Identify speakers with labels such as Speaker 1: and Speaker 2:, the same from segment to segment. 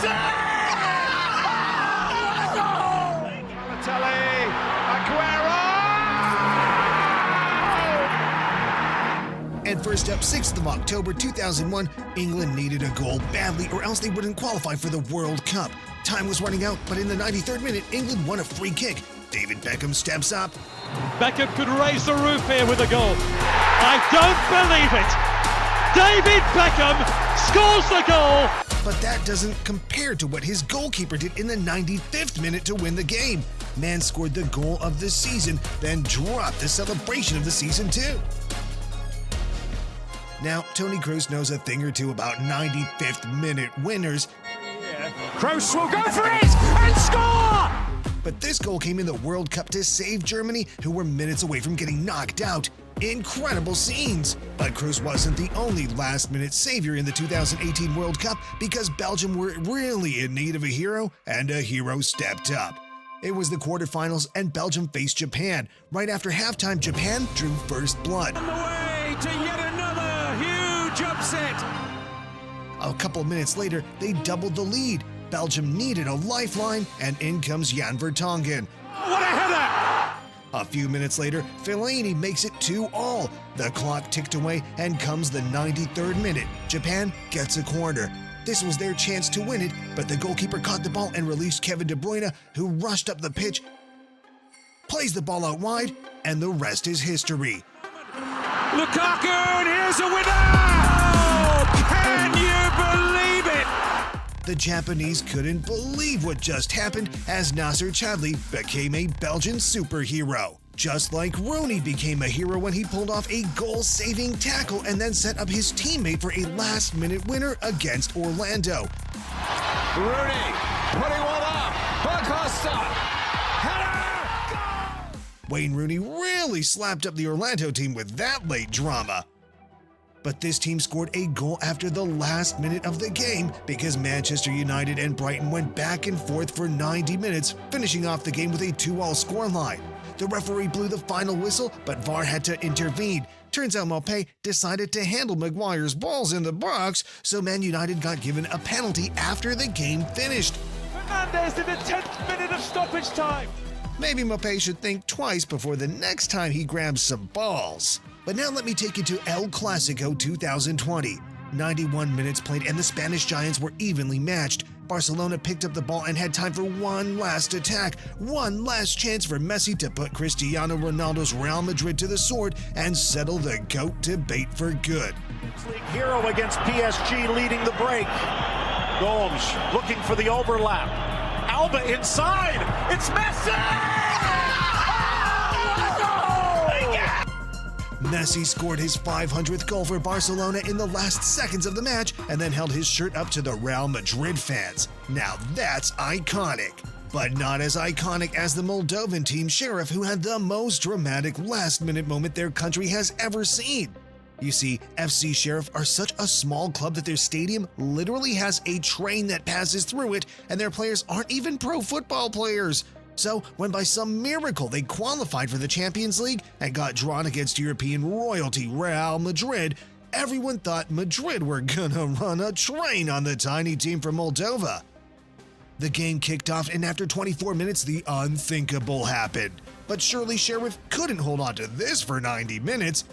Speaker 1: Messi! Balotelli, Aguero!
Speaker 2: And first up, 6th of October 2001, England needed a goal badly or else they wouldn't qualify for the World Cup. Time was running out, but in the 93rd minute, England won a free kick. David Beckham steps up.
Speaker 3: Beckham could raise the roof here with a goal. I don't believe it! David Beckham scores the goal!
Speaker 2: But that doesn't compare to what his goalkeeper did in the 95th minute to win the game. Man scored the goal of the season, then dropped the celebration of the season too. Now, Toni Kroos knows a thing or two about 95th minute winners.
Speaker 1: Kroos will go for it and score!
Speaker 2: But this goal came in the World Cup to save Germany, who were minutes away from getting knocked out. Incredible scenes! But Kroos wasn't the only last-minute savior in the 2018 World Cup because Belgium were really in need of a hero, and a hero stepped up. It was the quarterfinals, and Belgium faced Japan. Right after halftime, Japan drew first blood.
Speaker 1: On the way to yet another huge upset!
Speaker 2: A couple minutes later, they doubled the lead. Belgium needed a lifeline, and in comes Jan Vertonghen.
Speaker 1: What a header!
Speaker 2: A few minutes later, Fellaini makes it 2-2. The clock ticked away, and comes the 93rd minute. Japan gets a corner. This was their chance to win it, but the goalkeeper caught the ball and released Kevin De Bruyne, who rushed up the pitch, plays the ball out wide, and the rest is history.
Speaker 1: Lukaku, and here's a winner! Oh, can you believe it?
Speaker 2: The Japanese couldn't believe what just happened as Nasser Chadli became a Belgian superhero. Just like Rooney became a hero when he pulled off a goal-saving tackle and then set up his teammate for a last-minute winner against Orlando.
Speaker 1: Rooney putting one up. Acosta. Header!
Speaker 2: Wayne Rooney really slapped up the Orlando team with that late drama. But this team scored a goal after the last minute of the game because Manchester United and Brighton went back and forth for 90 minutes, finishing off the game with a 2-2 scoreline. The referee blew the final whistle, but VAR had to intervene. Turns out Maupay decided to handle Maguire's balls in the box, so Man United got given a penalty after the game finished.
Speaker 3: Fernandes in the 10th minute of stoppage time.
Speaker 2: Maybe Maupay should think twice before the next time he grabs some balls. But now let me take you to El Clasico 2020. 91 minutes played and the Spanish Giants were evenly matched. Barcelona picked up the ball and had time for one last attack, one last chance for Messi to put Cristiano Ronaldo's Real Madrid to the sword and settle the GOAT debate for good.
Speaker 4: League hero against PSG leading the break. Gomes looking for the overlap. Alba inside. It's Messi!
Speaker 2: Messi scored his 500th goal for Barcelona in the last seconds of the match and then held his shirt up to the Real Madrid fans. Now that's iconic. But not as iconic as the Moldovan team Sheriff, who had the most dramatic last-minute moment their country has ever seen. You see, FC Sheriff are such a small club that their stadium literally has a train that passes through it, and their players aren't even pro football players. So, when by some miracle they qualified for the Champions League and got drawn against European royalty Real Madrid, everyone thought Madrid were gonna run a train on the tiny team from Moldova. The game kicked off, and after 24 minutes, the unthinkable happened. But surely Sheriff couldn't hold on to this for 90 minutes.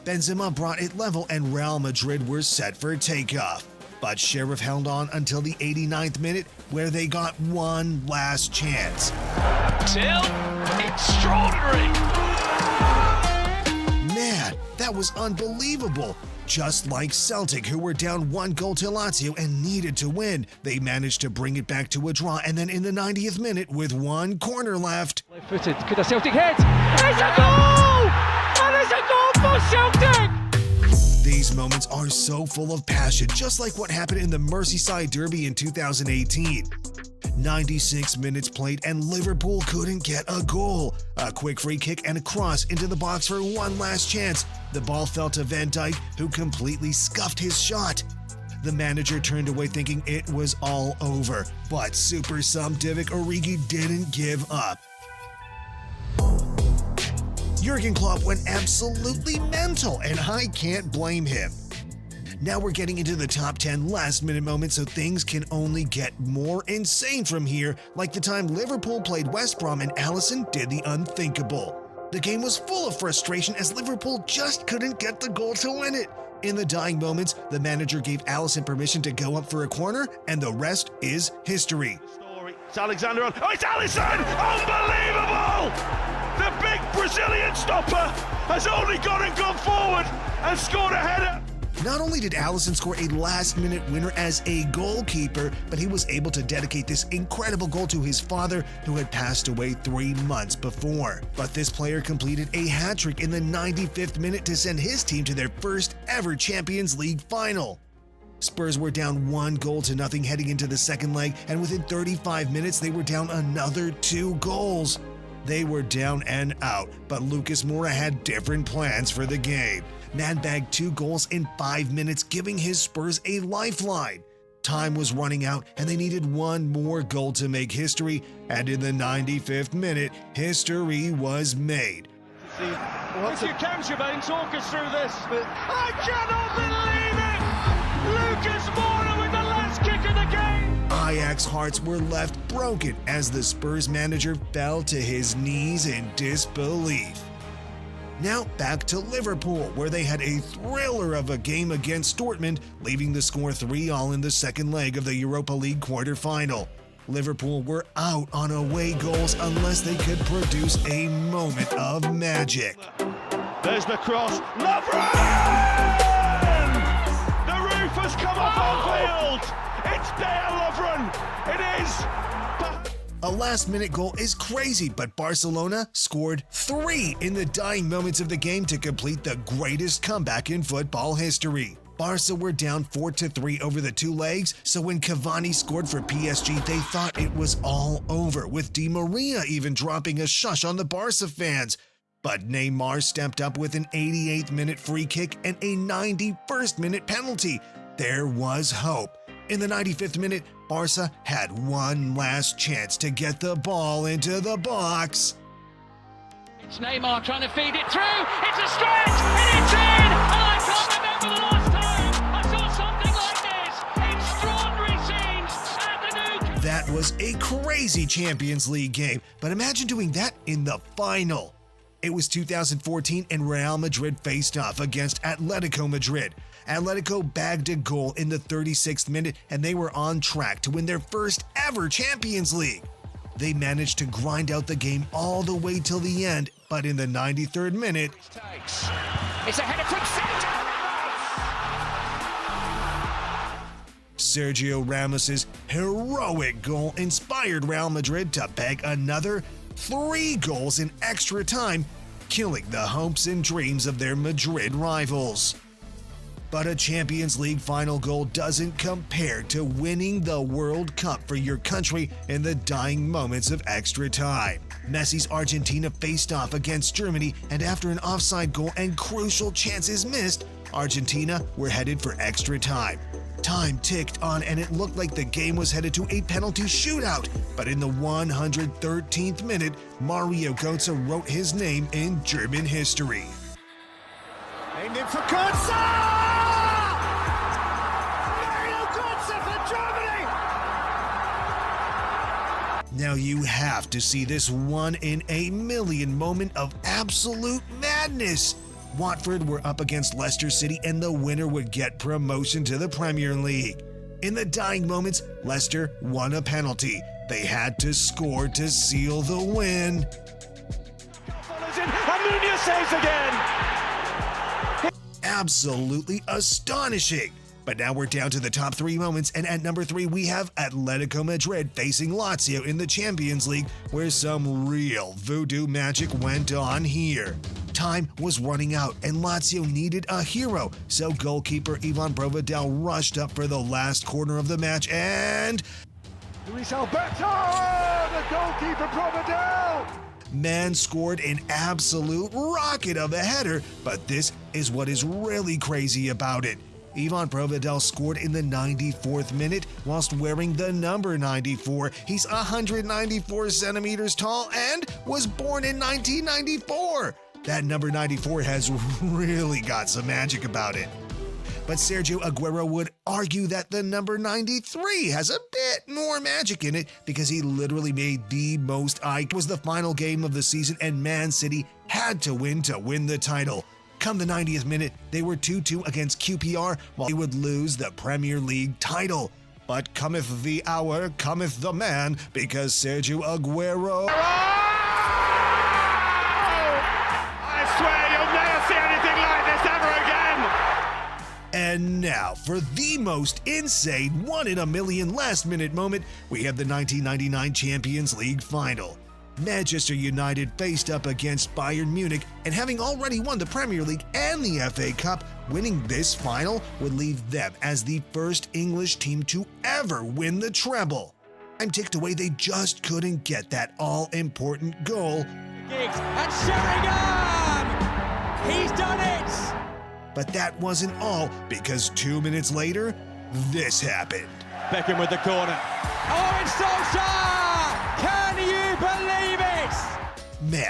Speaker 2: Benzema brought it level, and Real Madrid were set for takeoff. But Sheriff held on until the 89th minute, where they got one last chance.
Speaker 3: Till extraordinary.
Speaker 2: Man, that was unbelievable. Just like Celtic, who were down 1-0 to Lazio and needed to win, they managed to bring it back to a draw, and then in the 90th minute, with one corner left,
Speaker 3: Left-footed, could a Celtic hit? It's a goal! And it's a goal for Celtic!
Speaker 2: These moments are so full of passion, just like what happened in the Merseyside Derby in 2018. 96 minutes played and Liverpool couldn't get a goal. A quick free kick and a cross into the box for one last chance. The ball fell to Van Dijk, who completely scuffed his shot. The manager turned away thinking it was all over, but super sub Divock Origi didn't give up. Jurgen Klopp went absolutely mental, and I can't blame him. Now we're getting into the top 10 last-minute moments, so things can only get more insane from here, like the time Liverpool played West Brom and Alisson did the unthinkable. The game was full of frustration as Liverpool just couldn't get the goal to win it. In the dying moments, the manager gave Alisson permission to go up for a corner, and the rest is history.
Speaker 5: It's Alexander on. Oh, it's Alisson! Unbelievable! The big Brazilian stopper has only gone forward and scored a header.
Speaker 2: Not only did Alisson score a last-minute winner as a goalkeeper, but he was able to dedicate this incredible goal to his father, who had passed away 3 months before. But this player completed a hat-trick in the 95th minute to send his team to their first ever Champions League final. Spurs were down 1-0 heading into the second leg, and within 35 minutes they were down another 2 goals. They were down and out, but Lucas Moura had different plans for the game. Man bagged 2 goals in 5 minutes, giving his Spurs a lifeline. Time was running out, and they needed 1 more goal to make history, and in the 95th minute, history was made.
Speaker 3: If you can, Jermaine, talk us through this.
Speaker 5: I cannot believe it! Lucas Moura with the last kick of the game!
Speaker 2: Ajax hearts were left broken as the Spurs manager fell to his knees in disbelief. Now back to Liverpool, where they had a thriller of a game against Dortmund, leaving the score 3-3 in the second leg of the Europa League quarter-final. Liverpool were out on away goals unless they could produce a moment of magic.
Speaker 5: There's the cross. Lovren! The roof has come off on field. It's Dejan Lovren. It is.
Speaker 2: A last-minute goal is crazy, but Barcelona scored 3 in the dying moments of the game to complete the greatest comeback in football history. Barca were down 4-3 over the 2 legs, so when Cavani scored for PSG, they thought it was all over, with Di Maria even dropping a shush on the Barca fans. But Neymar stepped up with an 88th-minute free kick and a 91st-minute penalty. There was hope. In the 95th minute, Barca had one last chance to get the ball into the box.
Speaker 6: It's Neymar trying to feed it through. It's a stretch, and it's in! And I can't remember the last time I saw something like this. Extraordinary scenes at the Nou Camp.
Speaker 2: That was a crazy Champions League game, but imagine doing that in the final. It was 2014 and Real Madrid faced off against Atletico Madrid. Atletico bagged a goal in the 36th minute, and they were on track to win their first ever Champions League. They managed to grind out the game all the way till the end, but in the 93rd minute,
Speaker 6: It's a header from centre.
Speaker 2: Sergio Ramos's heroic goal inspired Real Madrid to bag another 3 goals in extra time, killing the hopes and dreams of their Madrid rivals. But a Champions League final goal doesn't compare to winning the World Cup for your country in the dying moments of extra time. Messi's Argentina faced off against Germany, and after an offside goal and crucial chances missed, Argentina were headed for extra time. Time ticked on, and it looked like the game was headed to a penalty shootout. But in the 113th minute, Mario Götze wrote his name in German history.
Speaker 4: Aimed in for Götze! Mario Götze for Germany!
Speaker 2: Now you have to see this 1-in-a-million moment of absolute madness. Watford were up against Leicester City, and the winner would get promotion to the Premier League. In the dying moments, Leicester won a penalty. They had to score to seal the win.
Speaker 5: And Nunez saves again.
Speaker 2: Absolutely astonishing. But now we're down to the top 3 moments, and at number 3 we have Atletico Madrid facing Lazio in the Champions League, where some real voodoo magic went on here. Time was running out, and Lazio needed a hero, so goalkeeper Ivan Provedel rushed up for the last corner of the match, and
Speaker 5: Luis Alberto, the goalkeeper Provedel.
Speaker 2: Man scored an absolute rocket of a header, but this is what is really crazy about it. Ivan Provedel scored in the 94th minute whilst wearing the number 94. He's 194 centimeters tall and was born in 1994. That number 94 has really got some magic about it. But Sergio Aguero would argue that the number 93 has a bit more magic in it because he literally made the most. It was the final game of the season and Man City had to win the title. Come the 90th minute, they were 2-2 against QPR while they would lose the Premier League title. But cometh the hour, cometh the man, because Sergio Aguero...
Speaker 5: I swear you'll never see anything like this ever again!
Speaker 2: And now, for the most insane one-in-a-million last-minute moment, we have the 1999 Champions League final. Manchester United faced up against Bayern Munich, and having already won the Premier League and the FA Cup, winning this final would leave them as the first English team to ever win the treble. I'm ticked away they just couldn't get that all-important goal.
Speaker 1: Giggs and Sheringham! He's done it!
Speaker 2: But that wasn't all, because 2 minutes later, this happened.
Speaker 3: Beckham with the corner.
Speaker 1: Oh, it's Solskjaer! Can you believe it?
Speaker 2: Man,